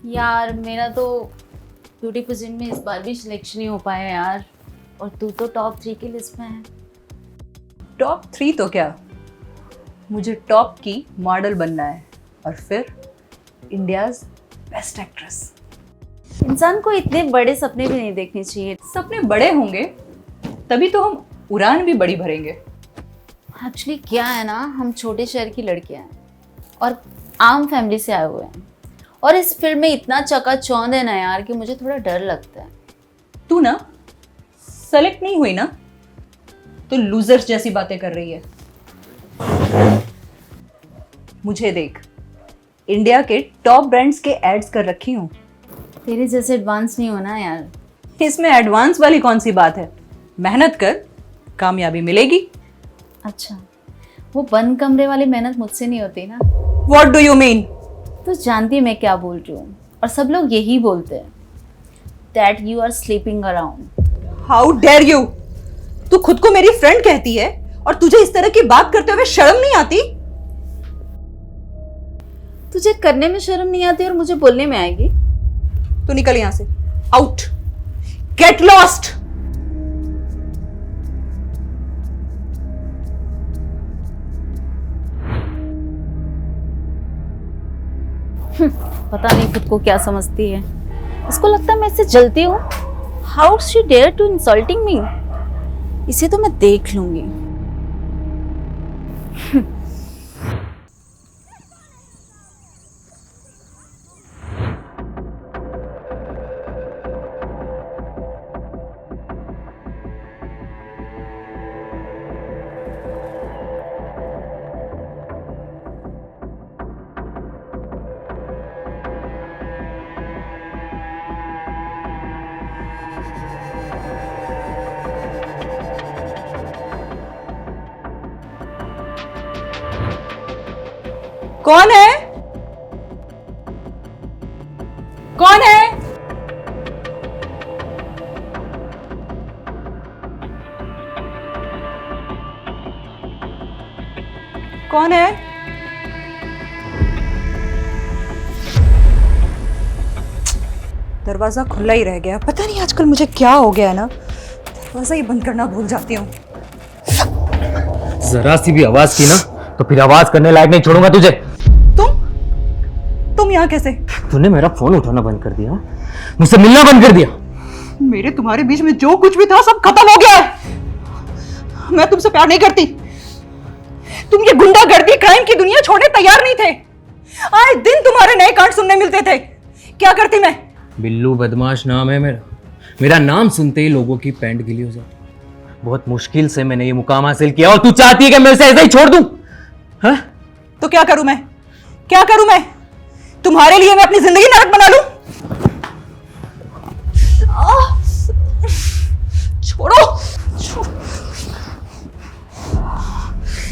यार मेरा तो ब्यूटी पेजेंट में इस बार भी सिलेक्शन नहीं हो पाया यार, और तू तो टॉप 3 की लिस्ट में है। टॉप 3 तो क्या, मुझे टॉप की मॉडल बनना है और फिर इंडियाज बेस्ट एक्ट्रेस। इंसान को इतने बड़े सपने भी नहीं देखने चाहिए। सपने बड़े होंगे तभी तो हम उड़ान भी बड़ी भरेंगे। एक्चुअली क्या है ना, हम छोटे शहर की लड़कियां हैं और आम फैमिली से आए हुए हैं, और इस फील्ड में इतना चकाचौंध है ना यार कि मुझे थोड़ा डर लगता है। तू ना सेलेक्ट नहीं हुई ना तो लूजर्स जैसी बातें कर रही है। मुझे देख, इंडिया के टॉप ब्रांड्स के एड्स कर रखी हूँ। तेरे जैसे एडवांस नहीं होना यार। इसमें एडवांस वाली कौन सी बात है, मेहनत कर, कामयाबी मिलेगी। अच्छा, वो बंद कमरे वाली मेहनत मुझसे नहीं होती ना। What do you mean? तो जानती है मैं क्या बोल रही हूँ, और सब लोग यही बोलते हैं that you are sleeping around। How dare you? तू खुद को मेरी फ्रेंड कहती है और तुझे इस तरह की बात करते हुए शर्म नहीं आती? तुझे करने में शर्म नहीं आती और मुझे बोलने में आएगी? तू निकल यहां से, आउट, गेट लॉस्ट। पता नहीं खुद को क्या समझती है। इसको लगता है मैं इससे जलती हूँ। How she dare to insulting me. इसे तो मैं देख लूंगी। कौन है? कौन है? कौन है? दरवाजा खुला ही रह गया। पता नहीं आजकल मुझे क्या हो गया ना, दरवाजा ही बंद करना भूल जाती हूँ। जरा सी भी आवाज की ना तो फिर आवाज करने लायक नहीं छोड़ूंगा तुझे। तुम यहाँ कैसे? तूने मेरा फोन उठाना बंद कर दिया, मुझसे मिलना बंद कर दिया। मेरे तुम्हारे बीच में जो कुछ भी था सब खत्म हो गया है। मैं तुमसे प्यार नहीं करती। तुम ये गुंडागर्दी क्राइम की दुनिया छोड़ने तैयार नहीं थे। आए दिन तुम्हारे नए कांड सुनने मिलते थे। क्या करती मैं? बिल्लू बदमाश नाम है मेरा। मेरा नाम सुनते ही लोगों की पैंट गिली हो जाती। बहुत मुश्किल से मैंने ये मुकाम हासिल किया और तू चाहती है कि मैं इसे ऐसे ही छोड़ दूं? हाँ? तो क्या करूं मैं? क्या करूं मैं? तुम्हारे लिए मैं अपनी जिंदगी नरक बना लूं? छोड़ो।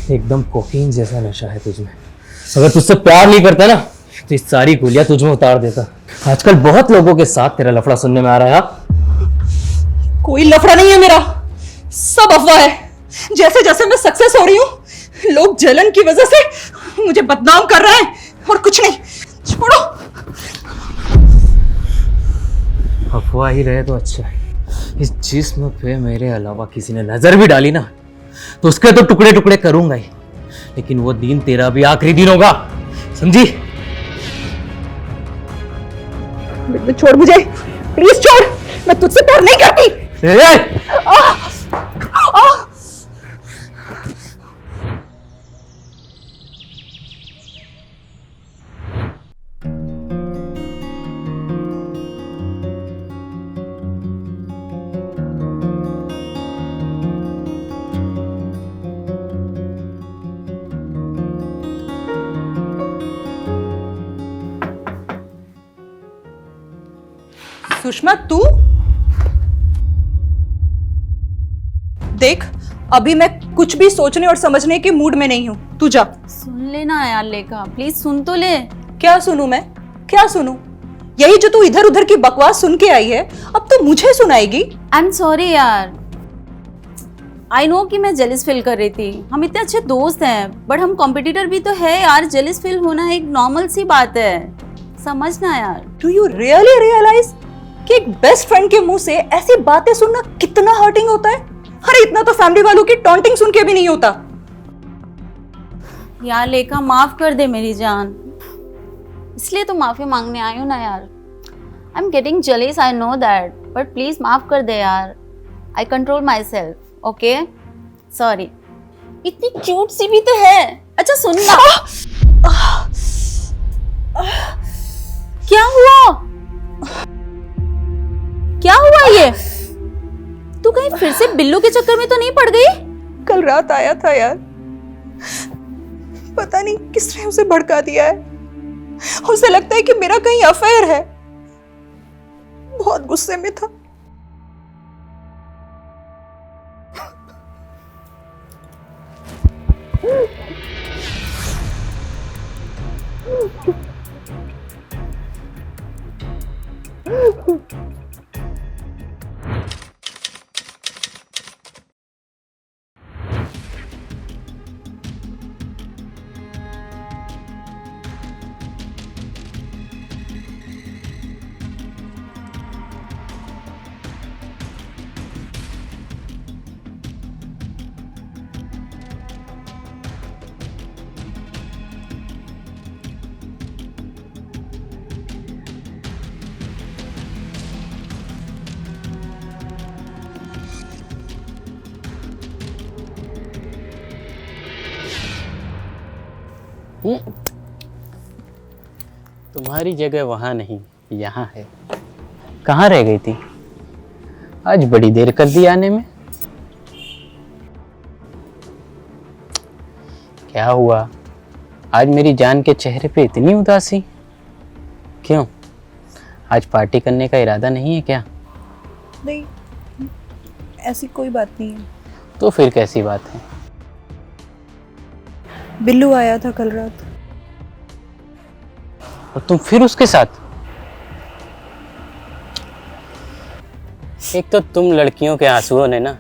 एकदम कोकीन जैसा नशा है तुझमें। अगर तुझसे प्यार नहीं करता ना तो इस सारी गोलियां तुझमें उतार देता। आजकल बहुत लोगों के साथ तेरा लफड़ा सुनने में आ रहा है। कोई लफड़ा नहीं है मेरा, सब अफवाह है। जैसे जैसे मैं सक्सेस हो रही हूं, लोग जलन की वजह से मुझे बदनाम कर रहे हैं और कुछ नहीं। छोड़ो। अफवाह ही रहे तो अच्छा है। इस जिस्म पे मेरे अलावा किसी ने नजर भी डाली ना तो उसके तो टुकड़े टुकड़े करूंगा ही, लेकिन वो दिन तेरा भी आखिरी दिन होगा, समझी? छोड़ मुझे, प्लीज छोड़। मैं तुझसे प्यार नहीं करती। सुषमा, तू देख, अभी मैं कुछ भी सोचने और समझने के मूड में नहीं हूं। तू जा। सुन लेना यार लेखा, प्लीज सुन तो ले। क्या सुनूं मैं? क्या सुनूं? यही जो तू इधर उधर की बकवास सुन के आई है, अब तो मुझे सुनाएगी। आई एम सॉरी यार, आई नो कि मैं जेलिस फील कर रही थी। हम इतने अच्छे दोस्त हैं, बट हम कॉम्पिटिटर भी तो है यार। जेलिस फील होना एक नॉर्मल सी बात है, समझना यार। डू यू रियली रियलाइज कि एक बेस्ट फ्रेंड के मुंह से ऐसी बातें सुनना कितना हर्टिंग होता है? अरे इतना तो फैमिली वालों की टॉन्टिंग सुन के भी नहीं होता। यार लेका माफ कर दे मेरी जान, इसलिए तो माफी मांगने आई हूँ ना यार। I am getting jealous, I know that, but please माफ कर दे यार। आई control my self, okay? Sorry. इतनी क्यूट सी भी तो है। अच्छा सुन ना, क्या हुआ? क्या हुआ ये? तू कहीं फिर से बिल्लू के चक्कर में तो नहीं पड़ गई? कल रात आया था यार, पता नहीं किसने उसे भड़का दिया है। उसे लगता है कि मेरा कहीं अफेयर है। बहुत गुस्से में था। तुम्हारी जगह वहां नहीं, यहाँ है। कहाँ रह गई थी? आज बड़ी देर कर दी आने में। क्या हुआ? आज मेरी जान के चेहरे पे इतनी उदासी क्यों? आज पार्टी करने का इरादा नहीं है क्या? नहीं, ऐसी कोई बात नहीं है। तो फिर कैसी बात है? बिल्लू आया था कल रात। और तुम फिर उसके साथ? एक तो तुम लड़कियों के आंसुओं ने ना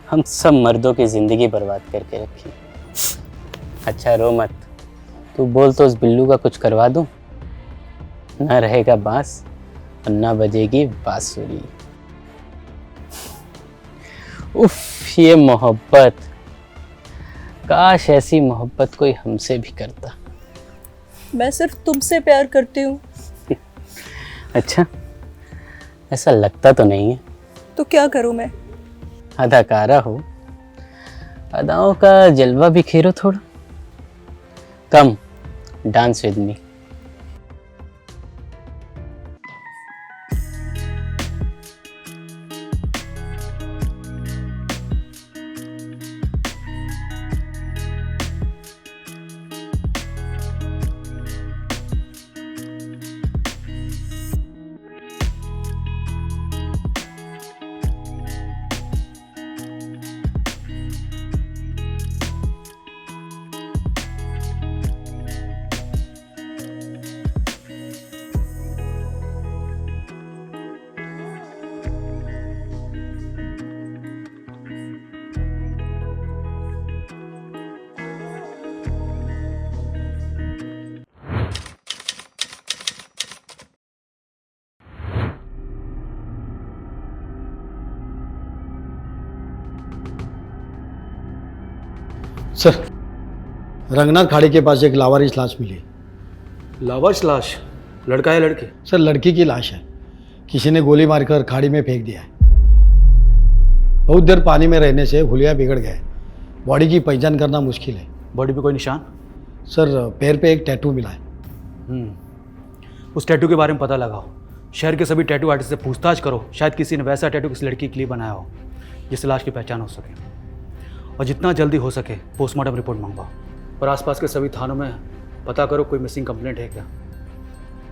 हम सब मर्दों की जिंदगी बर्बाद करके रखी। अच्छा रो मत, तू बोल तो उस बिल्लू का कुछ करवा दूं। ना रहेगा बांस और ना बजेगी बांसुरी। उफ, ये मोहब्बत, काश ऐसी मोहब्बत कोई हमसे भी करता। मैं सिर्फ तुमसे प्यार करती हूँ। अच्छा, ऐसा लगता तो नहीं है। तो क्या करूँ मैं? अदाकारा हो, अदाओं का जलवा बिखेरो थोड़ा। Come dance with me. Sir, Ranganath खाड़ी के पास एक लावारिस लाश मिली। लावारिस लाश? लड़का है लड़की? सर, लड़की की लाश है। किसी ने गोली मारकर खाड़ी में फेंक दिया है। बहुत देर पानी में रहने से हुलिया बिगड़ गए। बॉडी की पहचान करना मुश्किल है। बॉडी पे कोई निशान? सर, पैर पे एक टैटू मिला है। उस टैटू के बारे में पता लगाओ। शहर के सभी टैटू आर्टिस्ट से पूछताछ करो, शायद किसी ने वैसा टैटू किसी लड़की के लिए बनाया हो जिससे लाश की पहचान हो सके। और जितना जल्दी हो सके पोस्टमार्टम रिपोर्ट मंगवाओ। और आसपास के सभी थानों में पता करो कोई मिसिंग कंप्लेंट है क्या,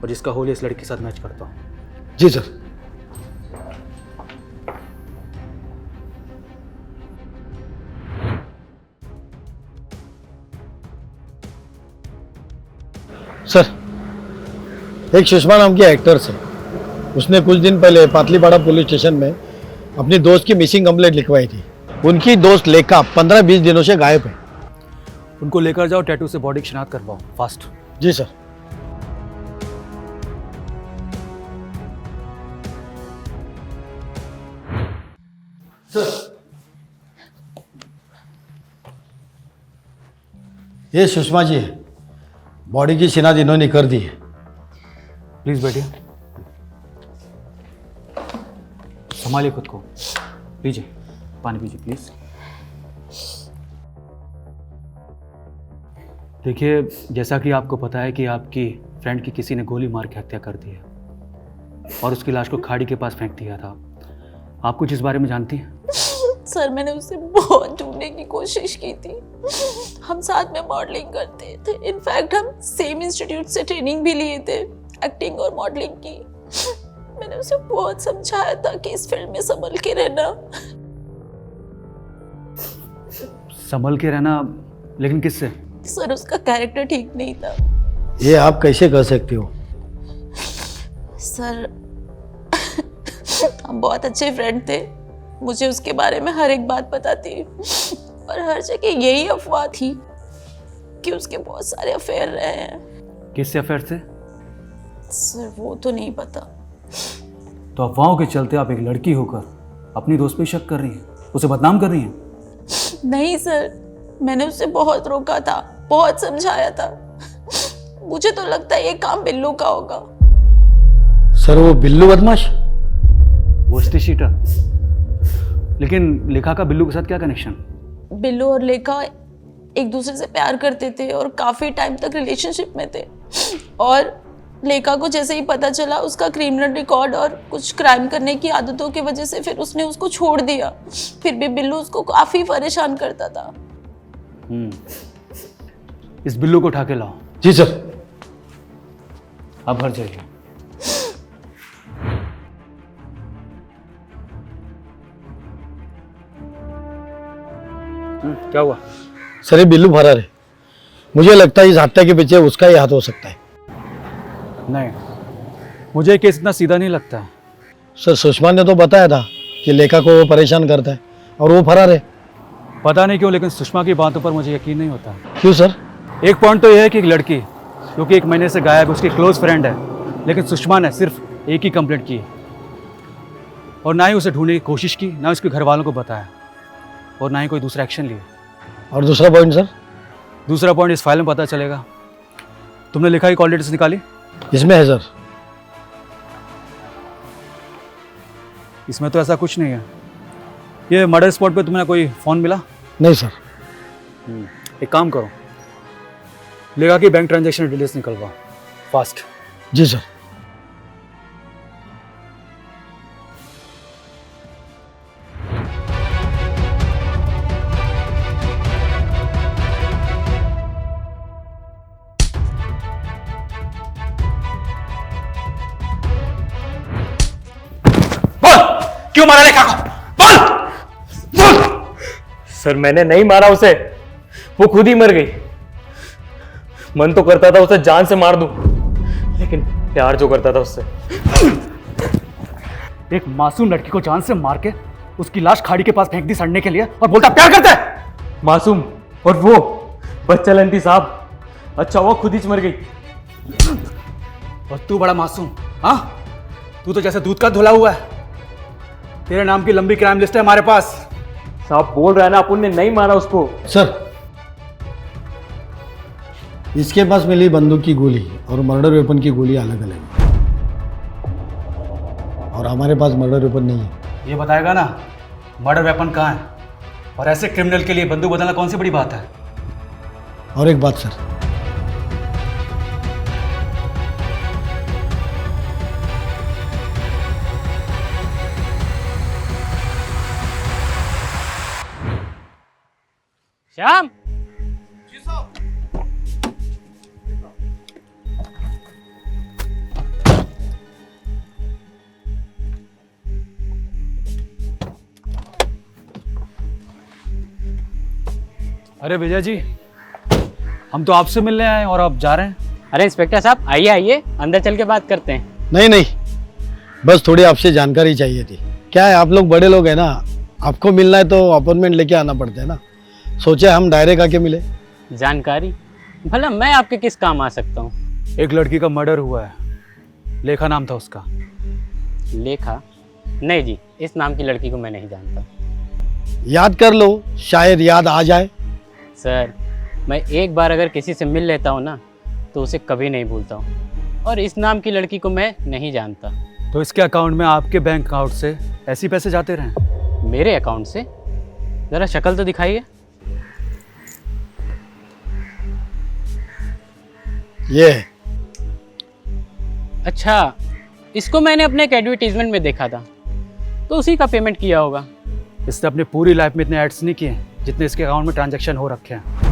और जिसका होली इस लड़की के साथ मैच करता हूँ। जी सर। सर, एक सुषमा नाम की एक्ट्रेस है। उसने कुछ दिन पहले पातलीपाड़ा पुलिस स्टेशन में अपनी दोस्त की मिसिंग कंप्लेंट लिखवाई थी। उनकी दोस्त लेखा 15-20 दिनों से गायब है। उनको लेकर जाओ, टैटू से बॉडी की शिनाख्त करवाओ फास्ट। जी सर। ये सुषमा जी है, बॉडी की शिनाख्त इन्होंने कर दी है। प्लीज़ बैठिए, संभालिए खुद को। लीजिए पानी पीजिए प्लीज़। देखिए, जैसा कि आपको पता है कि आपकी फ्रेंड की किसी ने गोली मार के हत्या कर दी है और उसकी लाश को खाड़ी के पास फेंक दिया था। आप कुछ इस बारे में जानती हैं? सर मैंने उससे बहुत ढूंढने की कोशिश की थी। हम साथ में मॉडलिंग करते थे, इनफैक्ट हम सेम इंस्टीट्यूट से ट्रेनिंग भी लिए थे एक्टिंग और मॉडलिंग की। मैंने उसे बहुत समझाया था कि इस फील्ड में संभल के रहना। संभल के रहना, लेकिन किससे? सर उसका कैरेक्टर ठीक नहीं था। ये आप कैसे कर सकते हो? सर हम बहुत अच्छे फ्रेंड थे, मुझे उसके बारे में हर एक बात पता थी और हर जगह यही अफवाह थी कि उसके बहुत सारे अफेयर रहे हैं। किससे अफेयर से? सर वो तो नहीं पता। तो अफवाहों के चलते आप एक लड़की होकर अपनी दोस्त पे शक कर रही हैं, उसे बदनाम कर रही हैं। नहीं सर, मैंने उसे बहुत रोका था, बहुत समझाया था। मुझे तो लगता है ये काम बिल्लू का होगा। सर वो बिल्लू बदमाश? वो शीटर। लेकिन लेखा का बिल्लू के साथ क्या कनेक्शन? बिल्लू और लेखा एक दूसरे से प्यार करते थे और काफी टाइम तक रिलेशनशिप में थे। और लेखा को जैसे ही पता चला उसका क्रिमिनल रिकॉर्ड और कुछ क्राइम करने की आदतों की वजह से फिर उसने उसको छोड़ दिया। फिर भी बिल्लू उसको काफी परेशान करता था। इस बिल्लू को उठा के लाओ। जी सर। आप घर जाइए। क्या हुआ? सर ये बिल्लू फरार है। मुझे लगता है इस हत्या के पीछे उसका ही हाथ हो सकता है। नहीं, मुझे केस इतना सीधा नहीं लगता है। सर सुषमा ने तो बताया था कि लेखा को वो परेशान करता है और वो फरार है। पता नहीं क्यों, लेकिन सुषमा की बातों पर मुझे यकीन नहीं होता। क्यों सर? एक पॉइंट तो यह है कि एक लड़की जो कि 1 महीने से गायब है, उसकी क्लोज फ्रेंड है, लेकिन सुषमा ने सिर्फ एक ही कंप्लेंट की और ना ही उसे ढूंढने की कोशिश की, ना उसके घर वालों को बताया और ना ही कोई दूसरा एक्शन लिया। और दूसरा पॉइंट सर? दूसरा पॉइंट इस फाइल में पता चलेगा। तुमने लिखा की कॉल डिटेल्स निकाली? इसमें है सर। इसमें तो ऐसा कुछ नहीं है। ये मर्डर स्पॉट पे तुम्हें कोई फ़ोन मिला? नहीं सर। एक काम करो, लेगा कि बैंक ट्रांजैक्शन डिटेल्स निकलवाओ फास्ट। जी सर। क्यों मारा लेखा को? बोल बोल। सर मैंने नहीं मारा उसे, वो खुद ही मर गई। मन तो करता था उसे जान से मार दूं, लेकिन प्यार जो करता था उससे। एक मासूम लड़की को जान से मार के उसकी लाश खाड़ी के पास फेंक दी सड़ने के लिए और बोलता प्यार करता है। मासूम और वो बच्चा लंती साहब, अच्छा वो खुद ही मर गई। और तू बड़ा मासूम, हाँ? तू तो जैसे दूध का धुला हुआ है। तेरे नाम की लंबी क्राइम लिस्ट है हमारे पास। साहब बोल रहा है ना अपुन ने नहीं मारा उसको। सर इसके पास मिली बंदूक की गोली और मर्डर वेपन की गोली अलग अलग है और हमारे पास मर्डर वेपन नहीं है। ये बताएगा ना मर्डर वेपन कहाँ है? और ऐसे क्रिमिनल के लिए बंदूक बदलना कौन सी बड़ी बात है? और एक बात सर, श्याम, अरे विजय जी, हम तो आपसे मिलने आए और आप जा रहे हैं। अरे इंस्पेक्टर साहब आइए आइए, अंदर चल के बात करते हैं। नहीं नहीं, बस थोड़ी आपसे जानकारी चाहिए थी। क्या है आप लोग बड़े लोग हैं ना, आपको मिलना है तो अपॉइंटमेंट लेके आना पड़ता है ना। सोचे हम डायरेक्ट आके मिले। जानकारी? भला मैं आपके किस काम आ सकता हूँ? एक लड़की का मर्डर हुआ है, लेखा नाम था उसका। लेखा? नहीं जी, इस नाम की लड़की को मैं नहीं जानता। याद कर लो, शायद याद आ जाए। सर मैं एक बार अगर किसी से मिल लेता हूँ ना तो उसे कभी नहीं भूलता हूँ, और इस नाम की लड़की को मैं नहीं जानता। तो इसके अकाउंट में आपके बैंक अकाउंट से ऐसे ही पैसे जाते रहे? मेरे अकाउंट से? ज़रा शक्ल तो दिखाइए। ये है। अच्छा, इसको मैंने अपने एक एडवर्टीजमेंट में देखा था, तो उसी का पेमेंट किया होगा। इसने अपनी पूरी लाइफ में इतने एड्स नहीं किए जितने इसके अकाउंट में ट्रांजैक्शन हो रखे हैं।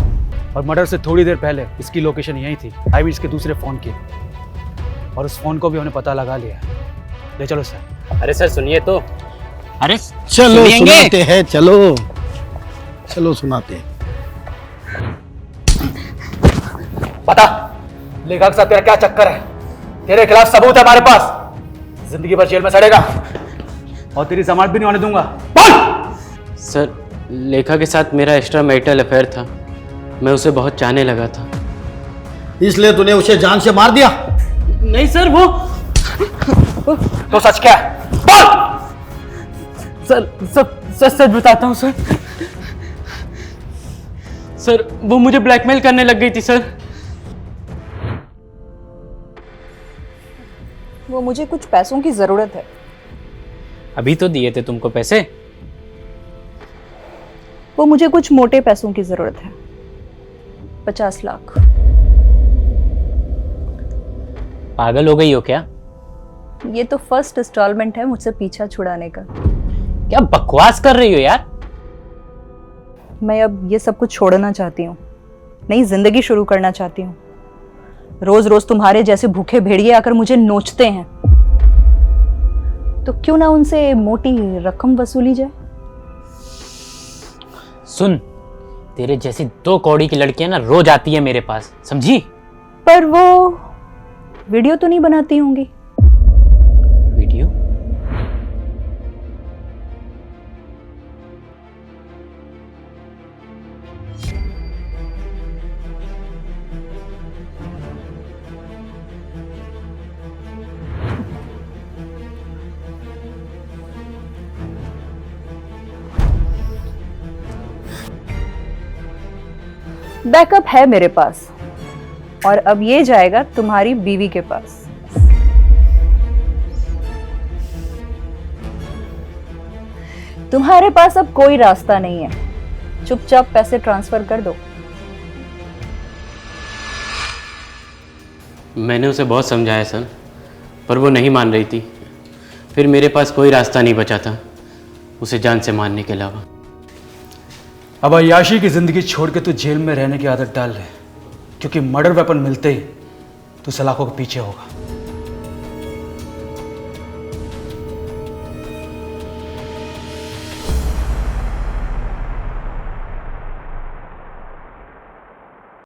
और मर्डर से थोड़ी देर पहले इसकी लोकेशन यही थी, आई मीन इसके दूसरे फ़ोन की, और उस फ़ोन को भी हमने पता लगा लिया। ले चलो सर। अरे सर सुनिए तो। अरे चलो सुनिएंगे? सुनाते हैं, चलो चलो सुनाते हैं। बता, लेखा के साथ तेरा क्या चक्कर है? तेरे खिलाफ सबूत है हमारे पास। जिंदगी भर जेल में सड़ेगा और तेरी जमानत भी नहीं होने दूंगा। बोल! सर, लेखा के साथ मेरा एक्स्ट्रा मैरिटल अफेयर था। मैं उसे बहुत चाहने लगा था। इसलिए तूने उसे जान से मार दिया? नहीं सर, वो तो सच क्या है? बोल! सर सच बताता हूँ सर। सर, वो मुझे ब्लैकमेल करने लग गई थी सर। वो मुझे कुछ पैसों की जरूरत है। अभी तो दिए थे तुमको पैसे। वो मुझे कुछ मोटे पैसों की जरूरत है, 50 लाख। पागल हो गई हो क्या? ये तो फर्स्ट इंस्टॉलमेंट है मुझसे पीछा छुड़ाने का। क्या बकवास कर रही हो यार? मैं अब ये सब कुछ छोड़ना चाहती हूँ, नई जिंदगी शुरू करना चाहती हूँ। रोज रोज तुम्हारे जैसे भूखे भेड़िए आकर मुझे नोचते हैं, तो क्यों ना उनसे मोटी रकम वसूली जाए। सुन, तेरे जैसी 2 कौड़ी की लड़कियां ना रोज आती है मेरे पास, समझी? पर वो वीडियो तो नहीं बनाती होंगी। वीडियो? बैकअप है मेरे पास, और अब ये जाएगा तुम्हारी बीवी के पास। तुम्हारे पास अब कोई रास्ता नहीं है, चुपचाप पैसे ट्रांसफर कर दो। मैंने उसे बहुत समझाया सर, पर वो नहीं मान रही थी। फिर मेरे पास कोई रास्ता नहीं बचा था उसे जान से मारने के अलावा। अब अय्याशी की जिंदगी छोड़ के तू जेल में रहने की आदत डाल ले, क्योंकि मर्डर वेपन मिलते ही तू सलाखों के पीछे होगा।